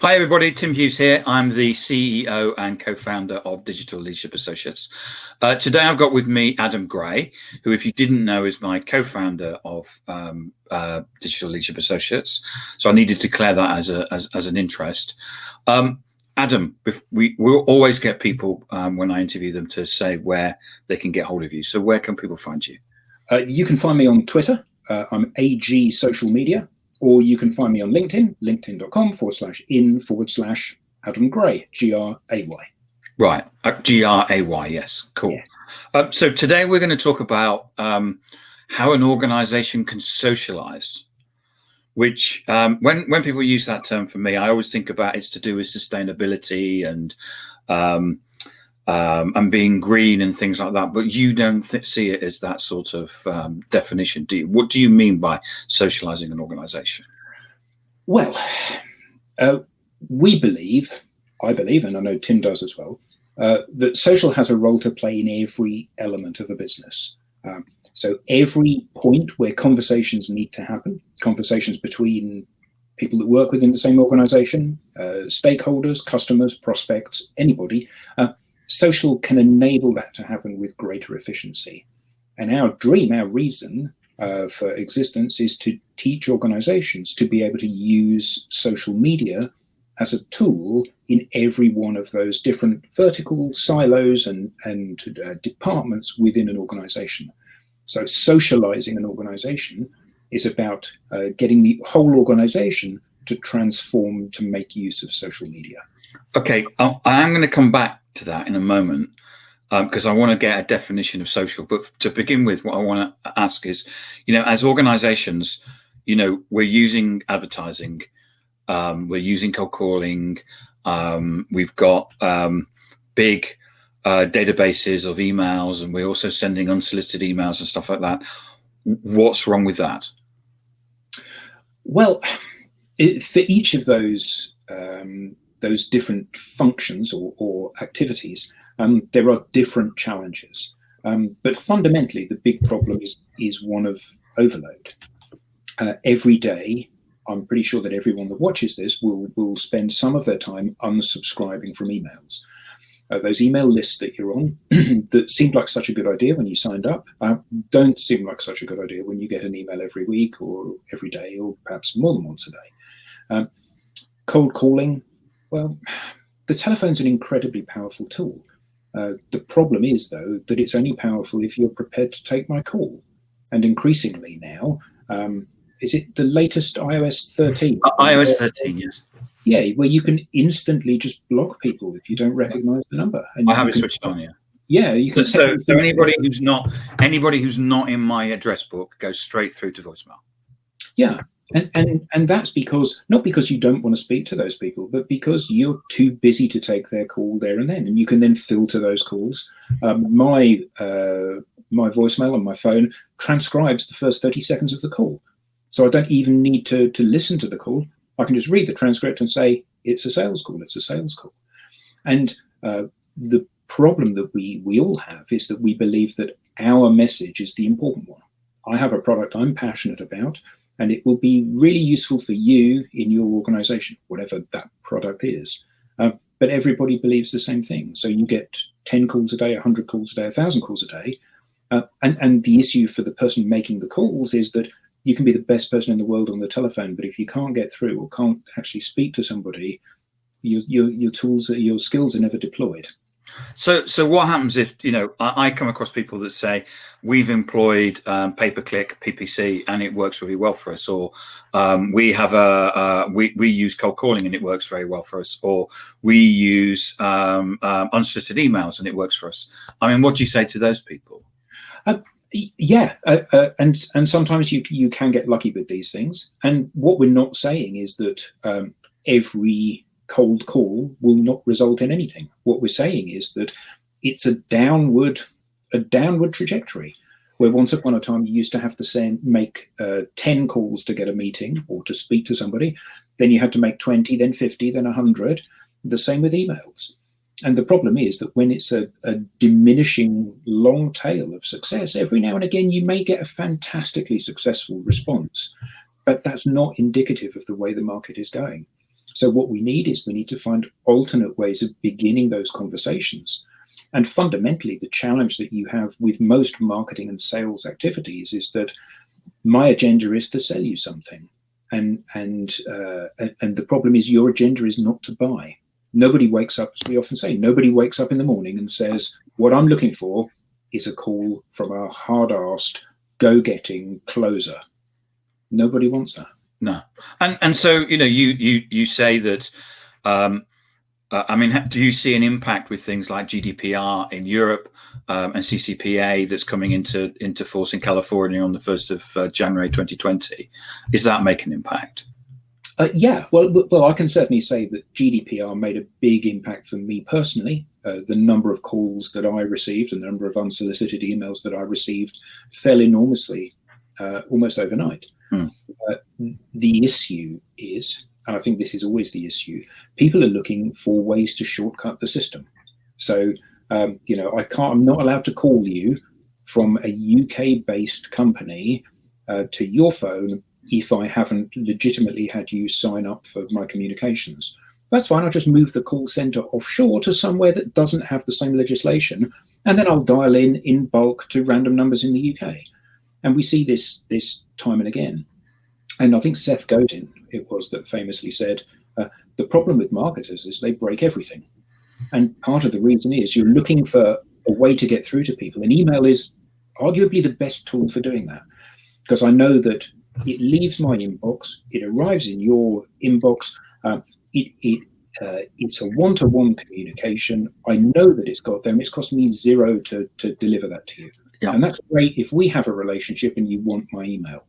Hi, everybody. Tim Hughes here. I'm the CEO and co-founder of Digital Leadership Associates. Today, I've got with me Adam Gray, who, if you didn't know, is my co-founder of Digital Leadership Associates. So I needed to declare that as an interest. Adam, we'll always get people when I interview them to say where they can get hold of you. So where can people find you? You can find me on Twitter. I'm AG Social Media. Or you can find me on LinkedIn, linkedin.com/in/Adam Gray, Gray. Right, Gray, yes, cool. Yeah. So today we're going to talk about how an organization can socialize, which when people use that term for me, I always think about it's to do with sustainability and being green and things like that, but you don't see it as that sort of definition, do you? What do you mean by socializing an organization? Well, I believe, and I know Tim does as well, that social has a role to play in every element of a business. So every point where conversations need to happen, conversations between people that work within the same organization, stakeholders, customers, prospects, anybody, social can enable that to happen with greater efficiency. And our dream, our reason for existence is to teach organizations to be able to use social media as a tool in every one of those different vertical silos and departments within an organization. So socializing an organization is about getting the whole organization to transform to make use of social media. Okay, I am going to come back to that in a moment because I want to get a definition of social. But to begin with, what I want to ask is, as organizations, we're using advertising, we're using cold calling, we've got big databases of emails, and we're also sending unsolicited emails and stuff like that. What's wrong with that? Well, for each of those different functions or activities, there are different challenges. But fundamentally, the big problem is one of overload. Every day, I'm pretty sure that everyone that watches this will spend some of their time unsubscribing from emails. Those email lists that you're on that seemed like such a good idea when you signed up don't seem like such a good idea when you get an email every week or every day or perhaps more than once a day. Cold calling, well, the telephone's an incredibly powerful tool. The problem is, though, that it's only powerful if you're prepared to take my call. And increasingly now, is it the latest iOS 13? iOS 13, yes. Yeah, where you can instantly just block people if you don't recognize the number. And I have it switched on, yeah. Yeah, you can. So anybody who's not in my address book goes straight through to voicemail. Yeah. And that's not because you don't want to speak to those people, but because you're too busy to take their call there and then, and you can then filter those calls. My voicemail on my phone transcribes the first 30 seconds of the call, so I don't even need to listen to the call. I can just read the transcript and say it's a sales call. It's a sales call. And the problem that we all have is that we believe that our message is the important one. I have a product I'm passionate about, and it will be really useful for you in your organization, whatever that product is. But everybody believes the same thing. So you get 10 calls a day, 100 calls a day, 1,000 calls a day. And the issue for the person making the calls is that you can be the best person in the world on the telephone, but if you can't get through or can't actually speak to somebody, your tools, your skills are never deployed. So what happens if I come across people that say we've employed pay-per-click PPC and it works really well for us, or we have we use cold calling and it works very well for us, or we use unsolicited emails and it works for us. I mean, what do you say to those people? And sometimes you can get lucky with these things. And what we're not saying is that every cold call will not result in anything. What we're saying is that it's a downward trajectory, where once upon a time you used to have to make 10 calls to get a meeting or to speak to somebody. Then you had to make 20, then 50, then 100. The same with emails. And the problem is that when it's a diminishing long tail of success, every now and again you may get a fantastically successful response, but that's not indicative of the way the market is going. So what we need to find alternate ways of beginning those conversations. And fundamentally, the challenge that you have with most marketing and sales activities is that my agenda is to sell you something. And the problem is your agenda is not to buy. Nobody wakes up, as we often say, nobody wakes up in the morning and says, what I'm looking for is a call from a hard-assed, go-getting closer. Nobody wants that. No. And so, you say that, do you see an impact with things like GDPR in Europe and CCPA that's coming into force in California on the 1st of January 2020? Is that making an impact? Yeah, well, I can certainly say that GDPR made a big impact for me personally. The number of calls that I received and the number of unsolicited emails that I received fell enormously almost overnight. The issue is, and I think this is always the issue, people are looking for ways to shortcut the system. So, I'm not allowed to call you from a UK-based company to your phone if I haven't legitimately had you sign up for my communications. That's fine. I'll just move the call center offshore to somewhere that doesn't have the same legislation, and then I'll dial in bulk to random numbers in the UK. And we see this time and again. And I think Seth Godin, it was, that famously said, the problem with marketers is they break everything. And part of the reason is you're looking for a way to get through to people. And email is arguably the best tool for doing that, because I know that it leaves my inbox, it arrives in your inbox, it's a one-to-one communication. I know that it's got there, and it's cost me zero to deliver that to you. Yeah. And that's great if we have a relationship and you want my email.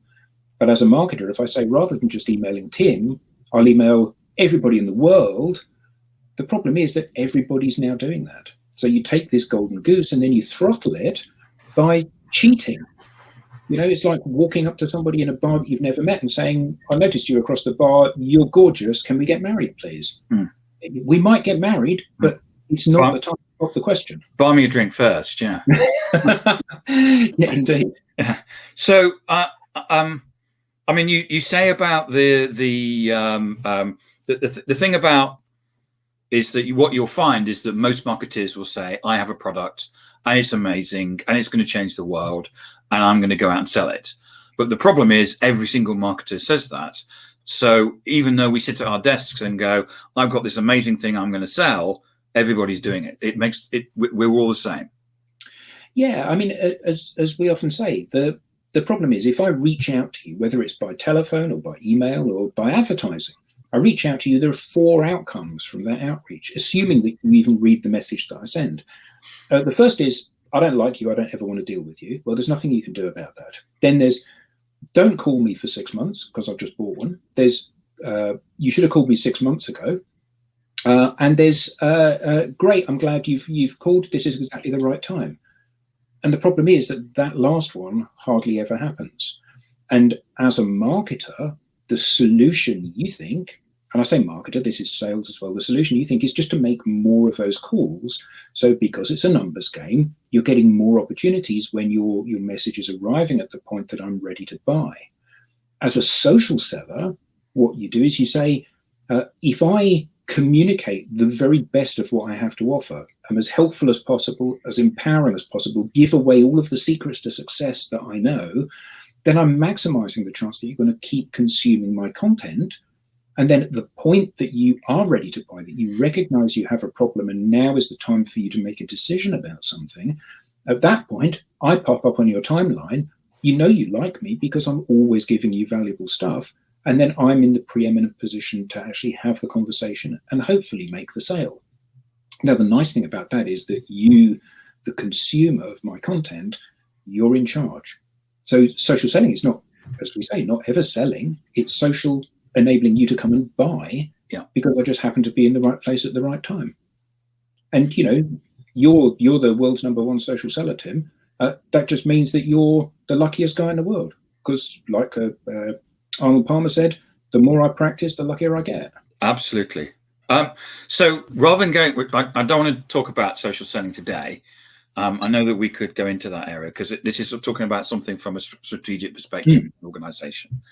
But as a marketer, if I say, rather than just emailing Tim, I'll email everybody in the world, the problem is that everybody's now doing that. So you take this golden goose and then you throttle it by cheating. It's like walking up to somebody in a bar that you've never met and saying, I noticed you across the bar, you're gorgeous, can we get married, please? We might get married, but it's not the time of the question. Buy me a drink first, yeah. Yeah, indeed. Yeah. So, you say about the thing about is that what you'll find is that most marketers will say, I have a product and it's amazing and it's going to change the world and I'm going to go out and sell it. But the problem is every single marketer says that. So even though we sit at our desks and go, I've got this amazing thing I'm going to sell, everybody's doing it. It makes it, we're all the same. Yeah, as we often say, the problem is if I reach out to you, whether it's by telephone or by email or by advertising, I reach out to you, there are 4 outcomes from that outreach, assuming that you even read the message that I send. The first is, I don't like you, I don't ever want to deal with you. Well, there's nothing you can do about that. Then there's, don't call me for 6 months because I've just bought one. There's, you should have called me 6 months ago. And there's, great, I'm glad you've called, this is exactly the right time. And the problem is that last one hardly ever happens. And as a marketer, the solution you think, and I say marketer, this is sales as well, the solution you think is just to make more of those calls. So because it's a numbers game, you're getting more opportunities when your message is arriving at the point that I'm ready to buy. As a social seller, what you do is you say, if I communicate the very best of what I have to offer, I'm as helpful as possible, as empowering as possible, give away all of the secrets to success that I know, then I'm maximizing the chance that you're going to keep consuming my content. And then at the point that you are ready to buy, that you recognize you have a problem and now is the time for you to make a decision about something, at that point, I pop up on your timeline. You know you like me because I'm always giving you valuable stuff. And then I'm in the preeminent position to actually have the conversation and hopefully make the sale. Now, the nice thing about that is that you, the consumer of my content, you're in charge. So social selling is not, as we say, not ever selling. It's social enabling you to come and buy, because I just happen to be in the right place at the right time. And, you're the world's #1 social seller, Tim. That just means that you're the luckiest guy in the world. Because like Arnold Palmer said, the more I practice, the luckier I get. Absolutely. So rather than going, I don't want to talk about social selling today. I know that we could go into that area because this is talking about something from a strategic perspective in an organization.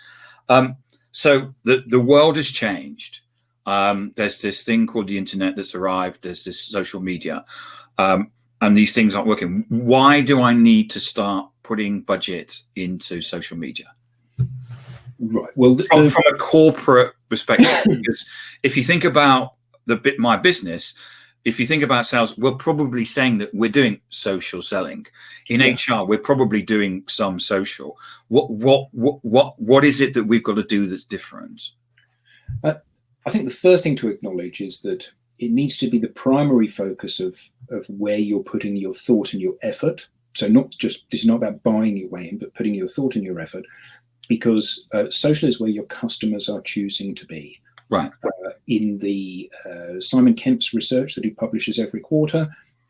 So the world has changed. There's this thing called the internet that's arrived. There's this social media, and these things aren't working. Why do I need to start putting budget into social media? Right. Well, from a corporate perspective, because if you think about my business, if you think about sales, we're probably saying that we're doing social selling. In HR, we're probably doing some social. What is it that we've got to do that's different? I think the first thing to acknowledge is that it needs to be the primary focus of where you're putting your thought and your effort. So this is not about buying your way in, but putting your thought and your effort, because social is where your customers are choosing to be. Right. In the Simon Kemp's research that he publishes every quarter,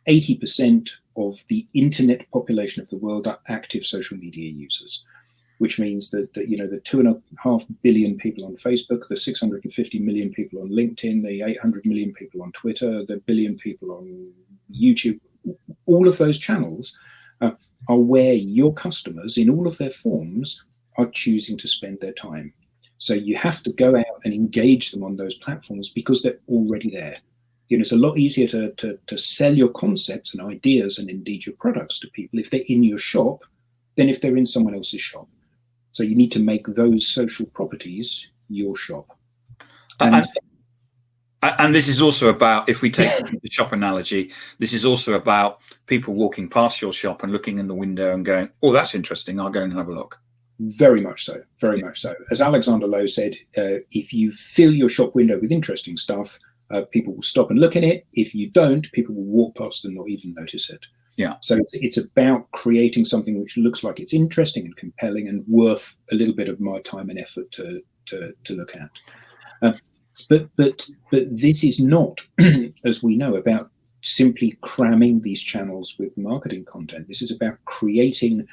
80% of the internet population of the world are active social media users, which means that the 2.5 billion people on Facebook, the 650 million people on LinkedIn, the 800 million people on Twitter, the billion people on YouTube, all of those channels are where your customers, in all of their forms, are choosing to spend their time. So you have to go out and engage them on those platforms because they're already there. It's a lot easier to sell your concepts and ideas and indeed your products to people if they're in your shop than if they're in someone else's shop. So you need to make those social properties your shop. And this is also about, if we take the shop analogy, this is also about people walking past your shop and looking in the window and going, oh, that's interesting, I'll go and have a look. Very much so, very much so. As Alexander Lowe said, if you fill your shop window with interesting stuff, people will stop and look at it. If you don't, people will walk past and not even notice it. Yeah. So it's about creating something which looks like it's interesting and compelling and worth a little bit of my time and effort to look at. But this is not, as we know, about simply cramming these channels with marketing content. This is about creating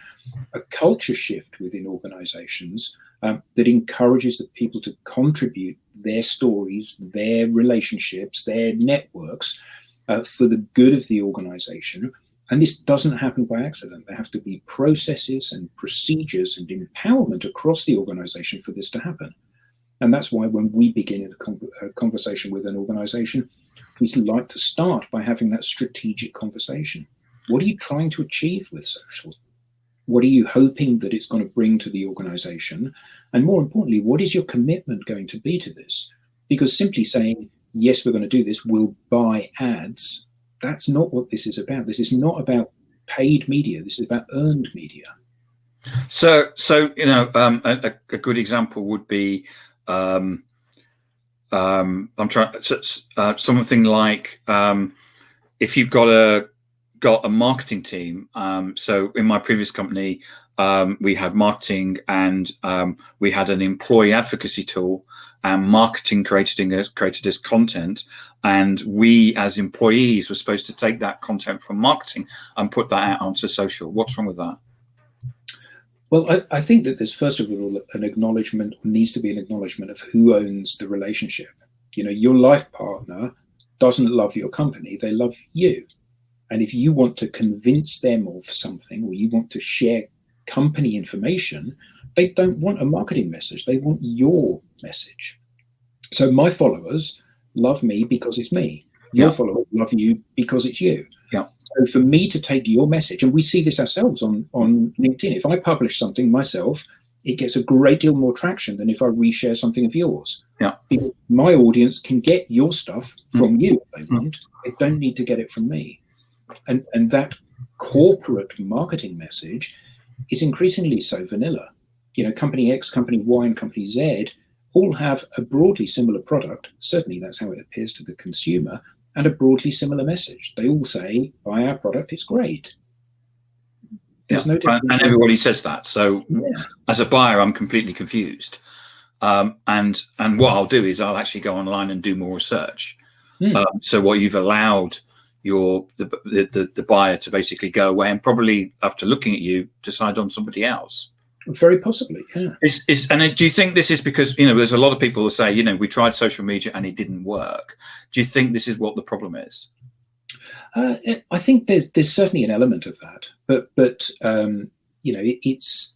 a culture shift within organizations that encourages the people to contribute their stories, their relationships, their networks for the good of the organization. And this doesn't happen by accident. There have to be processes and procedures and empowerment across the organization for this to happen. And that's why when we begin a conversation with an organization, we like to start by having that strategic conversation. What are you trying to achieve with social? What are you hoping that it's going to bring to the organization? And more importantly, what is your commitment going to be to this? Because simply saying, yes, we're going to do this, we'll buy ads, that's not what this is about. This is not about paid media. This is about earned media. So a good example would be, I'm trying something like if you've got a marketing team. So in my previous company, we had marketing and we had an employee advocacy tool, and marketing created this content, and we as employees were supposed to take that content from marketing and put that out onto social. What's wrong with that? Well, I think that there's, first of all, an acknowledgement, needs to be an acknowledgement of who owns the relationship. Your life partner doesn't love your company, they love you. And if you want to convince them of something, or you want to share company information, they don't want a marketing message, they want your message. So my followers love me because it's me. Your followers love you because it's you. Yeah. So for me to take your message, and we see this ourselves on LinkedIn, if I publish something myself, it gets a great deal more traction than if I reshare something of yours. Yeah. Because my audience can get your stuff from you if they want. They don't need to get it from me. And that corporate marketing message is increasingly so vanilla. Company X, Company Y, and Company Z all have a broadly similar product. Certainly that's how it appears to the consumer, and a broadly similar message. They all say, buy our product, it's great. There's no difference. And everybody says that. So as a buyer, I'm completely confused. And what I'll do is I'll actually go online and do more research. So what you've allowed the buyer to basically go away and probably, after looking at you, decide on somebody else. Very possibly, yeah. And do you think this is because, there's a lot of people who say, we tried social media and it didn't work. Do you think this is what the problem is? I think there's certainly an element of that, but it's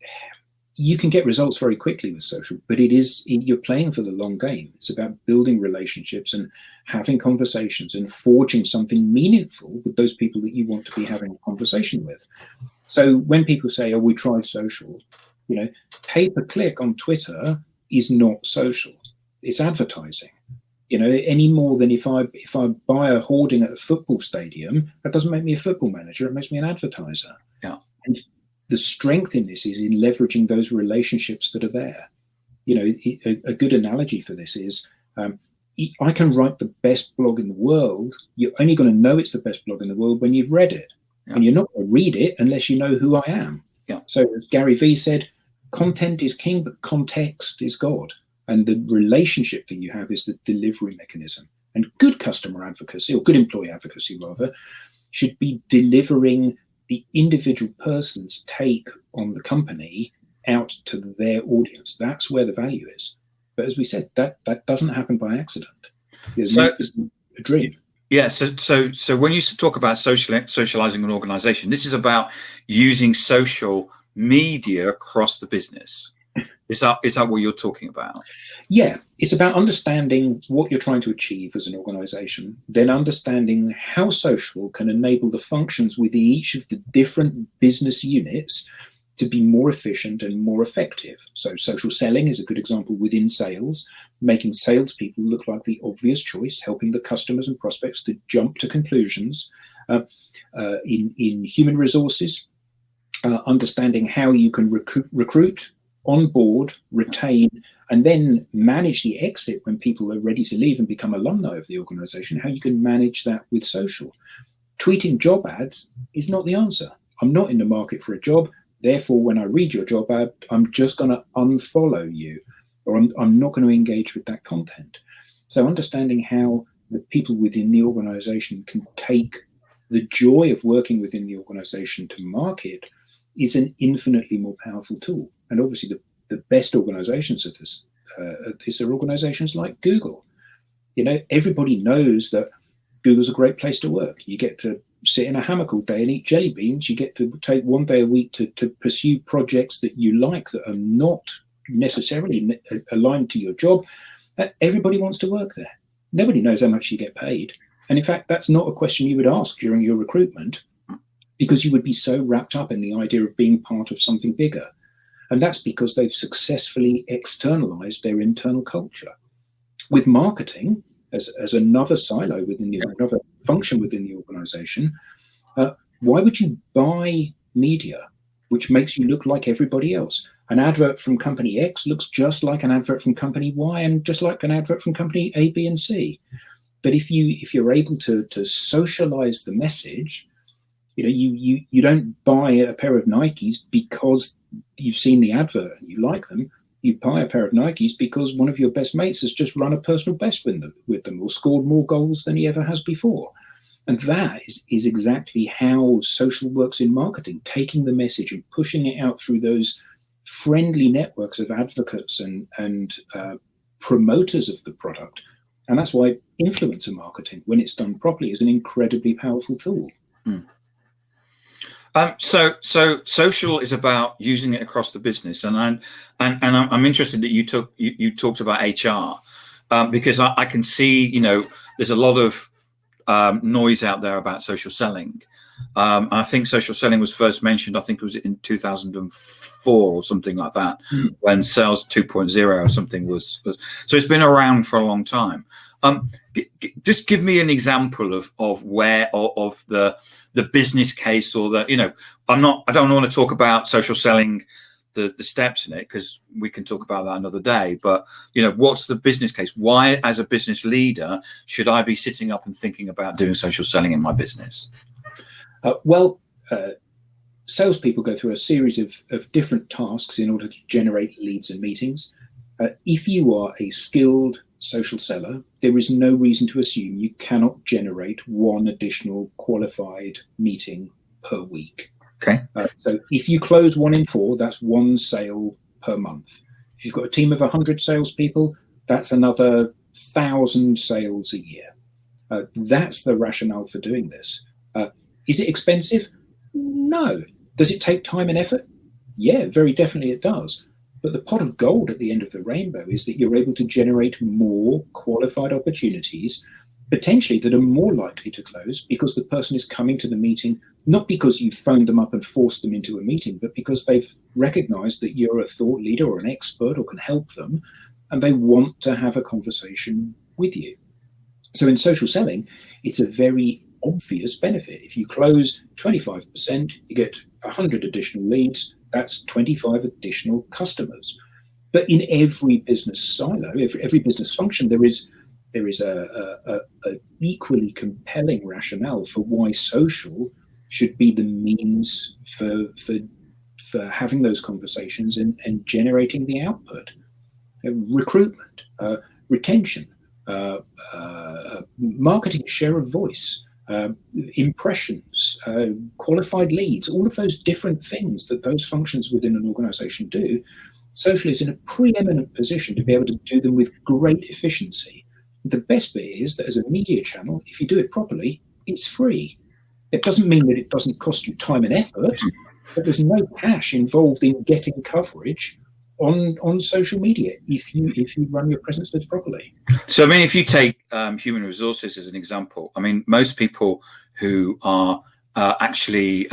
you can get results very quickly with social, but you're playing for the long game. It's about building relationships and having conversations and forging something meaningful with those people that you want to be having a conversation with. So when people say, "Oh, we tried social," pay-per-click on Twitter is not social. It's advertising. Any more than if I buy a hoarding at a football stadium, that doesn't make me a football manager. It makes me an advertiser. Yeah. And the strength in this is in leveraging those relationships that are there. A good analogy for this is I can write the best blog in the world. You're only going to know it's the best blog in the world when you've read it. Yeah. And you're not going to read it unless you know who I am. Yeah. So as Gary Vee said, content is king, but context is God. And the relationship that you have is the delivery mechanism. And good customer advocacy, or good employee advocacy rather, should be delivering the individual person's take on the company out to their audience. That's where the value is. But as we said, that doesn't happen by accident. It's a dream. Yeah. So when you talk about socializing an organization, this is about using social media across the business. Is that what you're talking about? Yeah, it's about understanding what you're trying to achieve as an organization, then understanding how social can enable the functions within each of the different business units to be more efficient and more effective. So social selling is a good example within sales, making salespeople look like the obvious choice, helping the customers and prospects to jump to conclusions. In human resources, understanding how you can recruit, onboard, retain, and then manage the exit when people are ready to leave and become alumni of the organization, how you can manage that with social. Tweeting job ads is not the answer. I'm not in the market for a job. Therefore, when I read your job ad, I'm just going to unfollow you, or I'm not going to engage with that content. So understanding how the people within the organization can take the joy of working within the organization to market is an infinitely more powerful tool. And obviously the best organizations at this are organizations like Google. Everybody knows that Google's a great place to work. You get to sit in a hammock all day and eat jelly beans. You get to take one day a week to pursue projects that you like that are not necessarily aligned to your job. Everybody wants to work there. Nobody knows how much you get paid. And in fact, that's not a question you would ask during your recruitment, because you would be so wrapped up in the idea of being part of something bigger. And that's because they've successfully externalized their internal culture. With marketing, as another silo within another function within the organization, why would you buy media which makes you look like everybody else? An advert from company X looks just like an advert from company Y and just like an advert from company A, B, and C. But if you're able to socialize the message, you don't buy a pair of Nikes because you've seen the advert and you like them. You buy a pair of Nikes because one of your best mates has just run a personal best with them or scored more goals than he ever has before. And that is exactly how social works in marketing, taking the message and pushing it out through those friendly networks of advocates and promoters of the product. And that's why influencer marketing, when it's done properly, is an incredibly powerful tool. Mm. So social is about using it across the business, and I'm interested that you talked about HR, because I can see there's a lot of noise out there about social selling. I think social selling was first mentioned, I think it was in 2004 or something like that, when Sales 2.0 or something was. So it's been around for a long time. Just give me an example of where of the business case, or the I don't want to talk about social selling, the steps in it, because we can talk about that another day. But what's the business case? Why, as a business leader, should I be sitting up and thinking about doing social selling in my business? Salespeople go through a series of different tasks in order to generate leads and meetings. If you are a skilled social seller, there is no reason to assume you cannot generate one additional qualified meeting per week. Okay. So if you close 1 in 4, that's 1 sale per month. If you've got a team of 100 salespeople, that's another 1,000 sales a year. That's the rationale for doing this. Is it expensive? No. Does it take time and effort? Yeah, very definitely it does. But the pot of gold at the end of the rainbow is that you're able to generate more qualified opportunities, potentially that are more likely to close because the person is coming to the meeting, not because you've phoned them up and forced them into a meeting, but because they've recognized that you're a thought leader or an expert or can help them, and they want to have a conversation with you. So in social selling, it's a very obvious benefit. If you close 25%, you get 100 additional leads. That's 25 additional customers. But in every business silo, every business function, there is a equally compelling rationale for why social should be the means for having those conversations and generating the output. Recruitment, retention, marketing share of voice, impressions, qualified leads, all of those different things that those functions within an organization do. Social is in a preeminent position to be able to do them with great efficiency. The best bit is that as a media channel, if you do it properly, it's free. It doesn't mean that it doesn't cost you time and effort, but there's no cash involved in getting coverage on social media if you run your presences properly. So, I mean, if you take human resources as an example, I mean, most people who are actually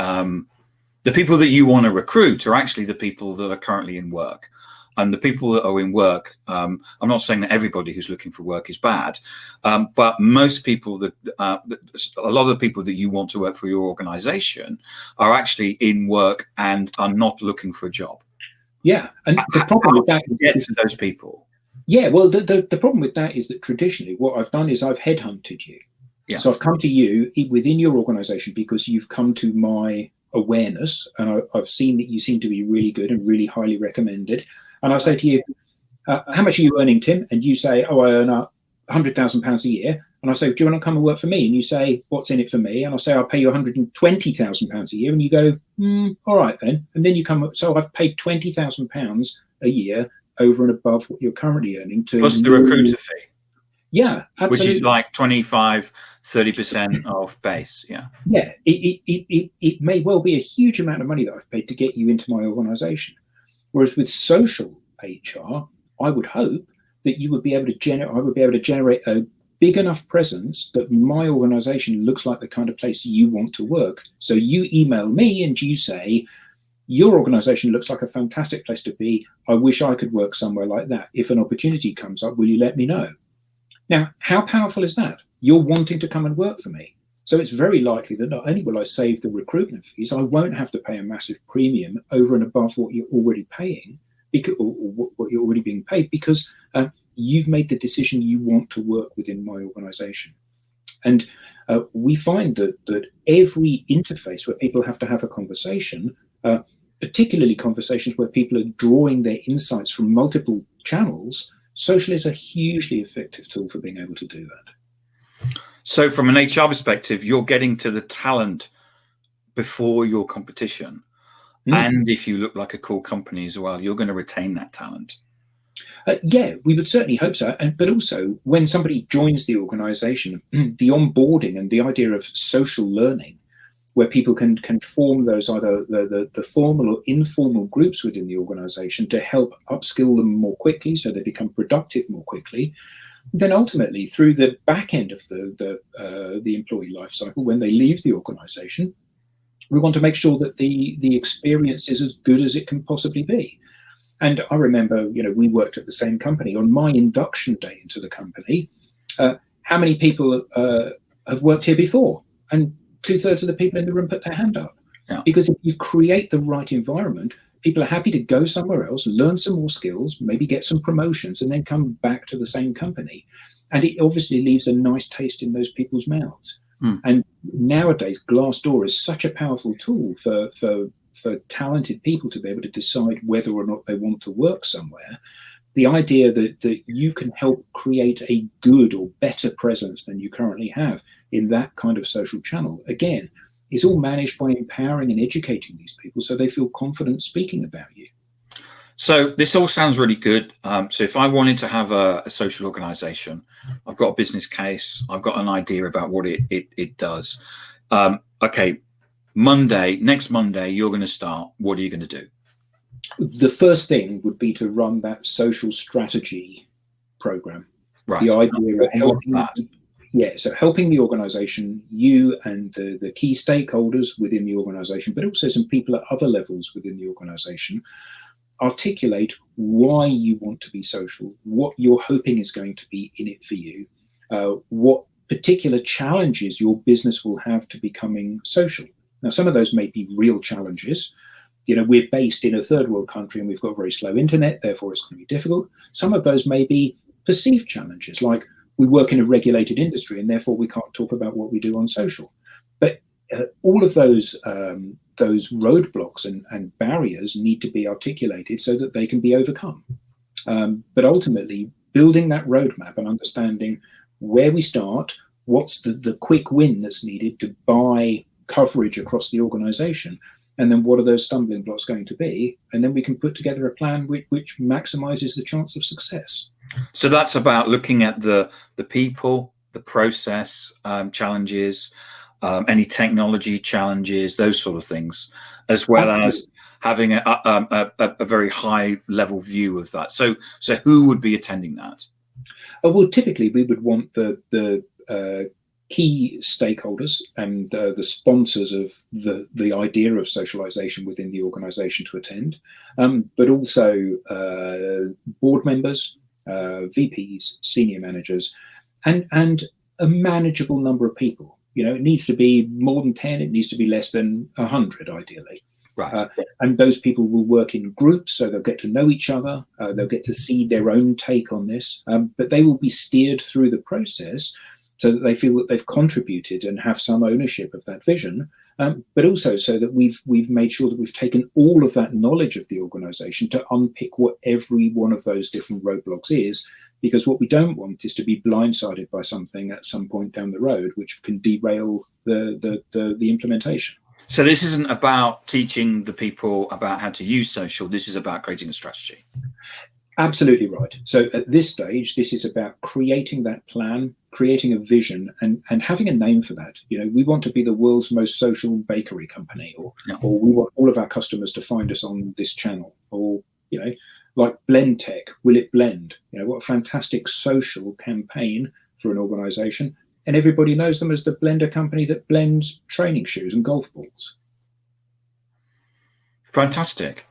the people that you want to recruit are actually the people that are currently in work. And the people that are in work, I'm not saying that everybody who's looking for work is bad, but most people that a lot of the people that you want to work for your organization are actually in work and are not looking for a job. Yeah, and the problem with that is to those people. Yeah, well, the problem with that is that traditionally what I've done is I've headhunted you. Yeah. So I've come to you within your organization because you've come to my awareness, and I've seen that you seem to be really good and really highly recommended. And I say to you, how much are you earning, Tim? And you say, oh, I earn £100,000 a year. And I say, do you want to come and work for me? And you say, what's in it for me? And I say, I'll pay you £120,000 a year. And you go, all right then. And then you come up. So I've paid £20,000 a year over and above what you're currently earning. Plus the recruiter fee. Yeah, absolutely. Which is like 25-30% of base. Yeah. Yeah, it may well be a huge amount of money that I've paid to get you into my organization. Whereas with social HR, I would hope that you would be able to generate a big enough presence that my organization looks like the kind of place you want to work. So you email me and you say, your organization looks like a fantastic place to be. I wish I could work somewhere like that. If an opportunity comes up, will you let me know? Now, how powerful is that? You're wanting to come and work for me. So it's very likely that not only will I save the recruitment fees, I won't have to pay a massive premium over and above what you're already paying, or what you're already being paid, because you've made the decision you want to work within my organization. And we find that every interface where people have to have a conversation, particularly conversations where people are drawing their insights from multiple channels, social is a hugely effective tool for being able to do that. So from an HR perspective, you're getting to the talent before your competition. And if you look like a cool company as well, you're going to retain that talent. Yeah, we would certainly hope so. But also, when somebody joins the organization, the onboarding and the idea of social learning, where people can form those either the formal or informal groups within the organization to help upskill them more quickly so they become productive more quickly. Then ultimately, through the back end of the employee life cycle, when they leave the organization, we want to make sure that the experience is as good as it can possibly be. And I remember, we worked at the same company. On my induction day into the company, how many people have worked here before? And 2/3 of the people in the room put their hand up. Yeah. Because if you create the right environment, people are happy to go somewhere else, learn some more skills, maybe get some promotions, and then come back to the same company. And it obviously leaves a nice taste in those people's mouths. And nowadays, Glassdoor is such a powerful tool for talented people to be able to decide whether or not they want to work somewhere. The idea that you can help create a good or better presence than you currently have in that kind of social channel, again, is all managed by empowering and educating these people so they feel confident speaking about you. So this all sounds really good. So if I wanted to have a social organization, I've got a business case, I've got an idea about what it does. Okay, next Monday, you're going to start. What are you going to do? The first thing would be to run that social strategy program. Right. The idea of helping that. Yeah, so helping the organization, you and the key stakeholders within the organization, but also some people at other levels within the organization, articulate why you want to be social, what you're hoping is going to be in it for you, what particular challenges your business will have to becoming social. Now, some of those may be real challenges. We're based in a third world country and we've got very slow internet, therefore it's going to be difficult. Some of those may be perceived challenges, like we work in a regulated industry and therefore we can't talk about what we do on social. But all of those roadblocks and barriers need to be articulated so that they can be overcome. But ultimately, building that roadmap and understanding where we start, what's the quick win that's needed to buy coverage across the organization, and then what are those stumbling blocks going to be, and then we can put together a plan which maximizes the chance of success. So that's about looking at the people, the process challenges, any technology challenges, those sort of things, as well as having a very high level view of that. So who would be attending that? Well, typically we would want the key stakeholders and the sponsors of the idea of socialization within the organization to attend, but also board members, VPs, senior managers, and a manageable number of people. It needs to be more than 10, it needs to be less than 100 ideally. Right. And those people will work in groups, so they'll get to know each other, they'll get to see their own take on this, but they will be steered through the process so that they feel that they've contributed and have some ownership of that vision, but also so that we've made sure that we've taken all of that knowledge of the organization to unpick what every one of those different roadblocks is, because what we don't want is to be blindsided by something at some point down the road which can derail the implementation. So this isn't about teaching the people about how to use social, this is about creating a strategy. Absolutely right. So at this stage, this is about creating that plan, creating a vision, and having a name for that. We want to be the world's most social bakery company, or we want all of our customers to find us on this channel, or like Blend Tech, will it blend? What a fantastic social campaign for an organization, and everybody knows them as the blender company that blends training shoes and golf balls. Fantastic.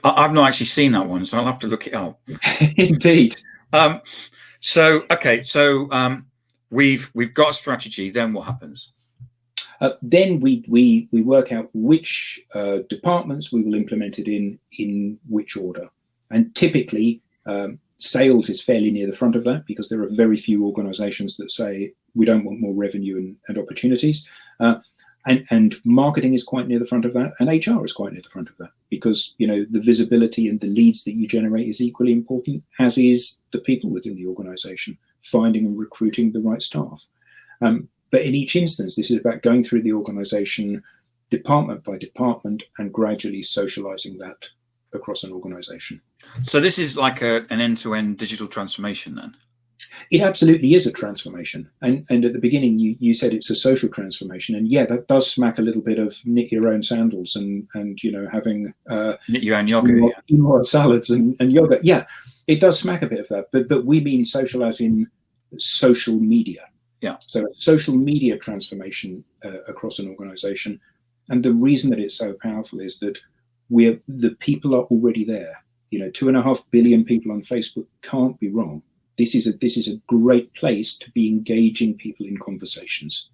I've not actually seen that one, so I'll have to look it up. Indeed. So we've got a strategy. Then what happens? Then we work out which departments we will implement it in which order, and typically sales is fairly near the front of that, because there are very few organizations that say we don't want more revenue and opportunities. And marketing is quite near the front of that, and HR is quite near the front of that, because the visibility and the leads that you generate is equally important, as is the people within the organization, finding and recruiting the right staff. But in each instance, this is about going through the organization department by department and gradually socializing that across an organization. So this is like an end-to-end digital transformation then? It absolutely is a transformation. And at the beginning, you said it's a social transformation. And yeah, that does smack a little bit of knit your own sandals and having knit your own yogurt, quinoa salads and yogurt. Yeah, it does smack a bit of that. But we mean social as in social media. Yeah. So social media transformation across an organization. And the reason that it's so powerful is that the people are already there. 2.5 billion people on Facebook can't be wrong. This is a great place to be engaging people in conversations.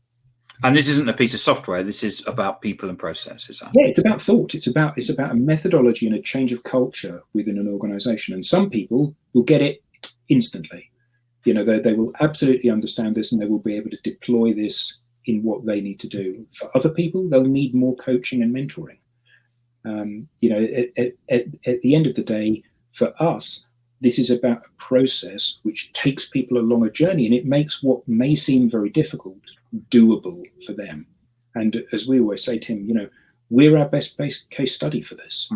And this isn't a piece of software. This is about people and process. Is that? Yeah, it's about thought. It's about a methodology and a change of culture within an organization. And some people will get it instantly. They will absolutely understand this, and they will be able to deploy this in what they need to do. For other people, they'll need more coaching and mentoring. At the end of the day, for us, this is about a process which takes people along a journey, and it makes what may seem very difficult doable for them. And as we always say, Tim, we're our best case study for this.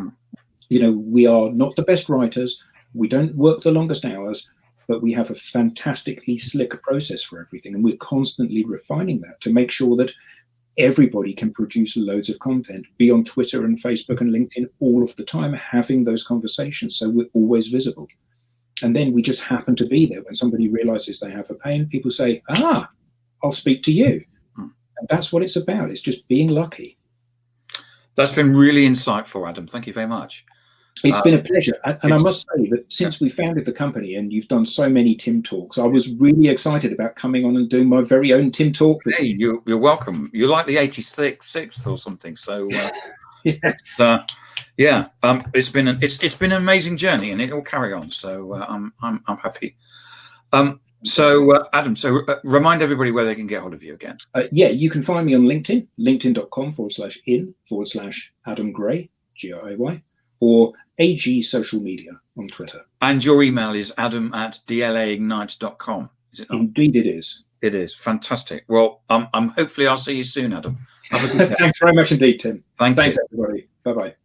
We are not the best writers. We don't work the longest hours, but we have a fantastically slick process for everything. And we're constantly refining that to make sure that everybody can produce loads of content, be on Twitter and Facebook and LinkedIn all of the time, having those conversations. So we're always visible. And then we just happen to be there when somebody realizes they have a pain. People say, I'll speak to you. And that's what it's about. It's just being lucky. That's been really insightful, Adam. Thank you very much. It's been a pleasure. And I must say that since we founded the company and you've done so many Tim Talks, I was really excited about coming on and doing my very own Tim Talk with you. You're welcome. You're like the 86th or something. So yeah. It's been an amazing journey, and it will carry on. So I'm happy. Adam, remind everybody where they can get hold of you again. You can find me on LinkedIn, linkedin.com/in/Adam Gray, Gray, or AG Social Media on Twitter. And your email is adam@dlaignite.com. Is it not? Indeed it is. It is. Fantastic. Well, hopefully I'll see you soon, Adam. Have a good day. Thanks very much indeed, Tim. Thanks, everybody. Bye-bye.